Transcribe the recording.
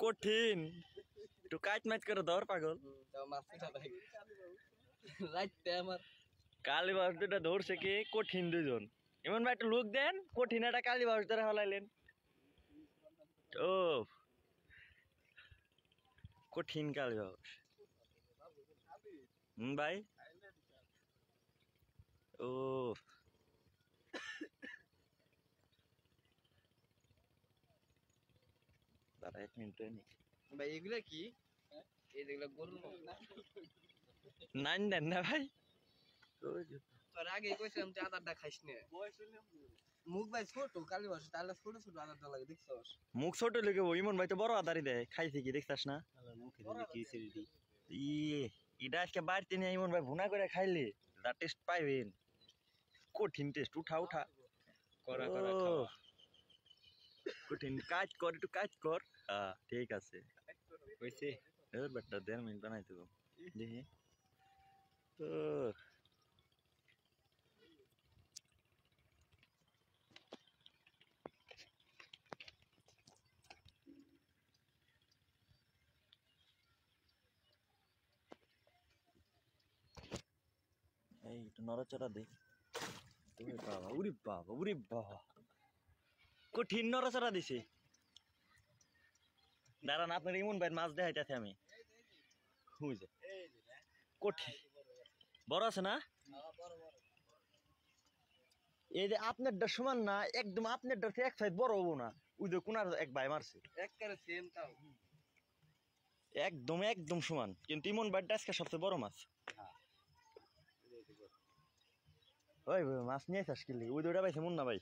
কঠিন একটু কাট মাইট করে ধর পাগল কালী বাস দুটা ধরছে কি কঠিন দুজন এমন ভাই একটা লোক দেন কঠিন একটা কালী বাস ধরে হলাইলেন ও কঠিন কালী বাস ভাই ও দাঁড়া 1 মিনিট ভাই এগুলা কি এইগুলা গরু নাইন দেন না ভাই তোর আগে কইছিলাম তুই আদারটা খাইস না মুখ ভাই ছোট কালী বাস তাহলে ছোট ছোট আদারটা লাগে দেখছস মুখ ছোট লেগে ইমন ভাই তো বড় আদারি দেয় খাইছে কি দেখছাস না ইয়ে এটা আজকে বাড়িতে নিয়ে ইমন ভাই ভুনা করে খাইলে যা টেস্ট পাইবেন কঠিন টেস্ট উঠা উঠা করা করা ও, খাওয়া কঠিন কাজ কর একটু কাজ কর হ্যাঁ ঠিক আছে কইছে এবার বেটা 1.5 মিনিট বানাই দেবো দেখি ও এই একটু নড়াচড়া দে উরি বাবা কঠিন নড়াচড়া দিছে দাঁড়ান আপনার ইমন ভাই মাছ দেখাইতেছে আমি বুঝে কঠিন বড় আছে না এই যে আপনারটা সমান না একদম আপনারটা এক সাইড বড় হবো না ওই যে কোনার এক ভাই মারছে একবারে সেম তাও একদম একদম সমান কিন্তু ইমন ভাইটা আজকে সবচেয়ে বড় মাছ ওই মাছ নিয়ে আসিস কিনলে ওই দুটা পাইছে মুন্না ভাই